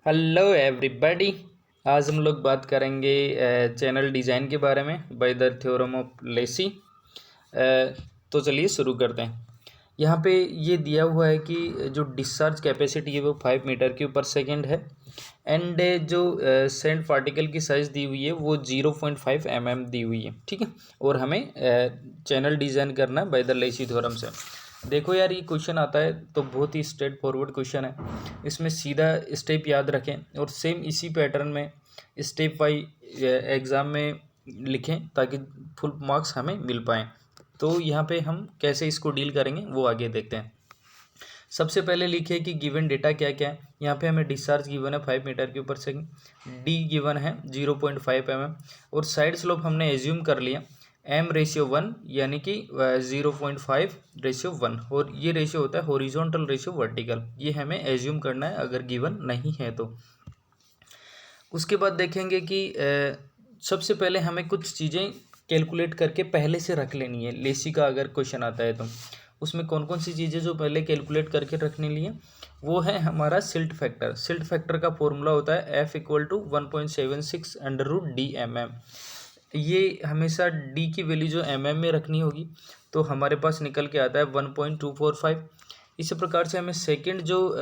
Hello everybody. आज हम लोग बात करेंगे चैनल डिज़ाइन के बारे में by the theorem of Lesi. तो चलिए शुरू करते हैं। यहाँ पे ये दिया हुआ है कि जो डिस्चार्ज कैपेसिटी है वो 5 मीटर क्यूब पर सेकेंड है एंड जो सेंट पार्टिकल की साइज़ दी हुई है वो 0.5 mm दी हुई है। ठीक है, और हमें चैनल डिज़ाइन करना है बाय द लेसी थ्योरम से। देखो यार, ये क्वेश्चन आता है तो बहुत ही स्ट्रेट फॉरवर्ड क्वेश्चन है। इसमें सीधा स्टेप याद रखें और सेम इसी पैटर्न में स्टेप वाइज एग्ज़ाम में लिखें ताकि फुल मार्क्स हमें मिल पाएँ। तो यहाँ पे हम कैसे इसको डील करेंगे वो आगे देखते हैं। सबसे पहले लिखिए कि गिवन डेटा क्या क्या है। यहाँ पे हमें डिस्चार्ज गिवन है 5 मीटर क्यूब पर सेकेंड, डी गिवन है 0.5 mm और साइड स्लोप हमने एज्यूम कर लिया m/1 यानी कि 0.5/1 और ये रेशियो होता है हॉरिजॉन्टल रेशियो वर्टिकल। ये हमें एज्यूम करना है अगर गिवन नहीं है तो। उसके बाद देखेंगे कि सबसे पहले हमें कुछ चीज़ें कैलकुलेट करके पहले से रख लेनी है। लेसी का अगर क्वेश्चन आता है तो उसमें कौन कौन सी चीज़ें जो पहले कैलकुलेट करके रखने लिए वो है हमारा सिल्ट फैक्टर। सिल्ट फैक्टर का फॉर्मूला होता है F = 1.76√d/mm। ये हमेशा डी की वैल्यू जो mm में रखनी होगी तो हमारे पास निकल के आता है 1.245। इसी प्रकार से हमें सेकंड जो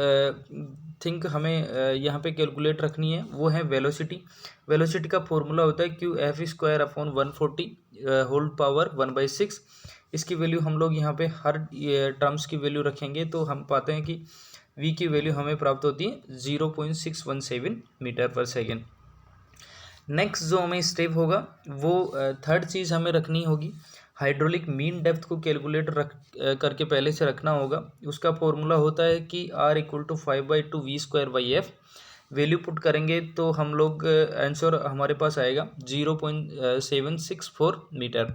थिंक हमें यहाँ पे कैलकुलेट रखनी है वो है वेलोसिटी। वेलोसिटी का फॉर्मूला होता है QF²/140 होल पावर 1/6। इसकी वैल्यू हम लोग यहाँ पे हर टर्म्स की वैल्यू रखेंगे तो हम पाते हैं कि v की वैल्यू हमें प्राप्त होती है 0.617 मीटर पर सेकेंड। नेक्स्ट जो हमें स्टेप होगा वो थर्ड चीज़ हमें रखनी होगी, हाइड्रोलिक मीन डेप्थ को कैलकुलेट करके पहले से रखना होगा। उसका फॉर्मूला होता है कि R = 5/2v²/f। वैल्यू पुट करेंगे तो हम लोग आंसर हमारे पास आएगा 0.764 metre.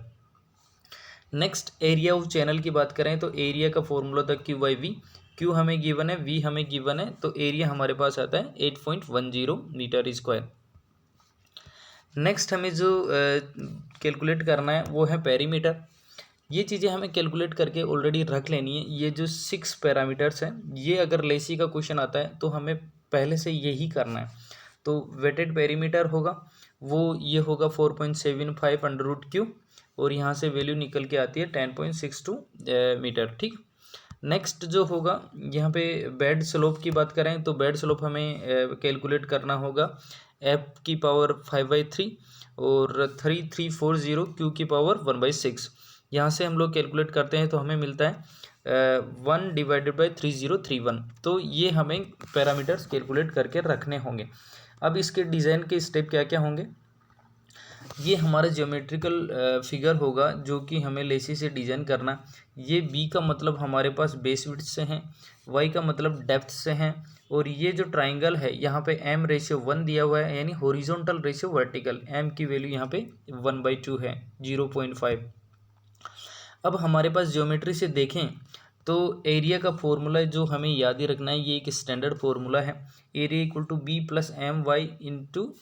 Next area of channel की बात करें तो एरिया का फॉर्मूला था Q/V। Q हमें गिवन है, V हमें गिवन है, तो एरिया हमारे पास आता है 8.10 मीटर स्क्वायर। नेक्स्ट हमें जो कैलकुलेट करना है वो है पेरीमीटर। ये चीज़ें हमें कैलकुलेट करके ऑलरेडी रख लेनी है। ये जो 6 पैरामीटर्स हैं ये अगर लेसी का क्वेश्चन आता है तो हमें पहले से यही करना है। तो वेटेड पेरीमीटर होगा वो ये होगा 4.75 √Q और यहाँ से वैल्यू निकल के आती है 10.62 मीटर। ठीक, नेक्स्ट जो होगा यहाँ पे बेड स्लोप की बात करें तो बेड स्लोप हमें कैलकुलेट करना होगा F⁵ और 3340 Q⁵ 1/6। यहाँ से हम लोग कैलकुलेट करते हैं तो हमें मिलता है 1/3031। तो ये हमें पैरामीटर्स कैलकुलेट करके रखने होंगे। अब इसके डिज़ाइन के स्टेप क्या क्या होंगे। ये हमारा ज्योमेट्रिकल फिगर होगा जो कि हमें लेसी से डिज़ाइन करना। ये बी का मतलब हमारे पास बेस विड्थ से हैं, वाई का मतलब डेप्थ से हैं और ये जो ट्राइंगल है यहाँ पे m/1 दिया हुआ है यानी हॉरिजॉन्टल रेशियो वर्टिकल। m की वैल्यू यहाँ पे 1/2 है 0.5। अब हमारे पास ज्योमेट्री से देखें तो एरिया का फॉर्मूला जो हमें याद ही रखना है, ये एक स्टैंडर्ड फॉर्मूला है। Area = B + my into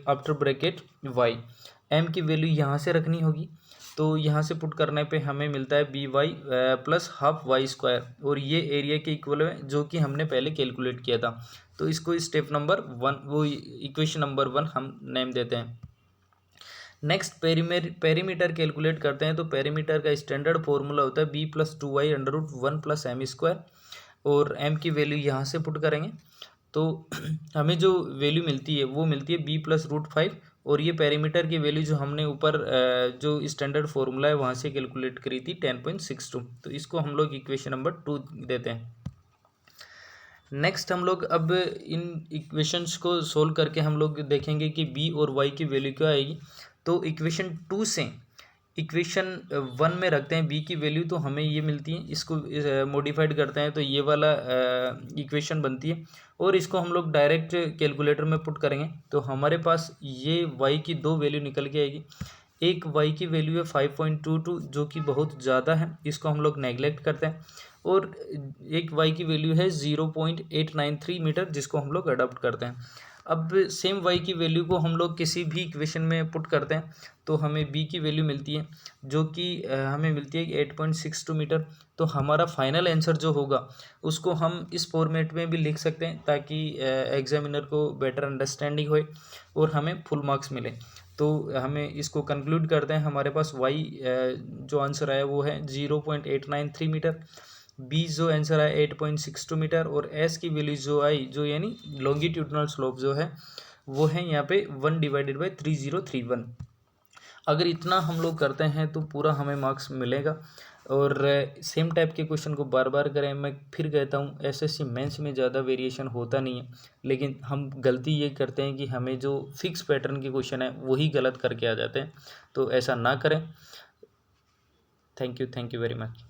after bracket y। m की वैल्यू यहाँ से रखनी होगी तो यहाँ से पुट करने पे हमें मिलता है by + ½ y² और ये एरिया के इक्वल है जो कि हमने पहले कैलकुलेट किया था। तो इसको स्टेप नंबर 1 वो इक्वेशन नंबर 1 हम नेम देते हैं। नेक्स्ट पेरीमीटर कैलकुलेट करते हैं तो पेरीमीटर का स्टैंडर्ड फॉर्मूला होता है B + 2y√1 + m² और m की वैल्यू यहाँ से पुट करेंगे तो हमें जो वैल्यू मिलती है वो मिलती है B + √5 और ये पेरीमीटर की वैल्यू जो हमने ऊपर जो स्टैंडर्ड फॉर्मूला है वहाँ से कैलकुलेट करी थी 10.62। तो इसको हम लोग इक्वेशन नंबर 2 देते हैं। नेक्स्ट हम लोग अब इन इक्वेशंस को सोल्व करके हम लोग देखेंगे कि b और y की वैल्यू क्या आएगी। तो इक्वेशन 2 से इक्वेशन 1 में रखते हैं b की वैल्यू तो हमें ये मिलती है। इसको मॉडिफाइड करते हैं तो ये वाला इक्वेशन बनती है और इसको हम लोग डायरेक्ट कैलकुलेटर में पुट करेंगे तो हमारे पास ये y की दो वैल्यू निकल के आएगी। एक y की वैल्यू है 5.22 जो कि बहुत ज़्यादा है, इसको हम लोग नेगलेक्ट करते हैं और एक y की वैल्यू है 0.893 मीटर जिसको हम लोग अडॉप्ट करते हैं। अब सेम y की वैल्यू को हम लोग किसी भी इक्वेशन में पुट करते हैं तो हमें b की वैल्यू मिलती है जो कि हमें मिलती है 8.62 मीटर। तो हमारा फाइनल आंसर जो होगा उसको हम इस फॉर्मेट में भी लिख सकते हैं ताकि एग्जामिनर को बेटर अंडरस्टैंडिंग होए और हमें फुल मार्क्स मिले। तो हमें इसको कंक्लूड करते हैं, हमारे पास y जो आंसर आया वो है 0.893 मीटर, बी जो आंसर आया 8.62 मीटर और एस की वैल्यू जो आई जो यानी लॉन्गिट्यूडनल स्लोप जो है वो है यहाँ पे 1/3031। अगर इतना हम लोग करते हैं तो पूरा हमें मार्क्स मिलेगा। और सेम टाइप के क्वेश्चन को बार बार करें। मैं फिर कहता हूँ एसएससी मेंस में ज़्यादा वेरिएशन होता नहीं है, लेकिन हम गलती ये करते हैं कि हमें जो फिक्स पैटर्न के क्वेश्चन है वही गलत करके आ जाते हैं, तो ऐसा ना करें। Thank you very much.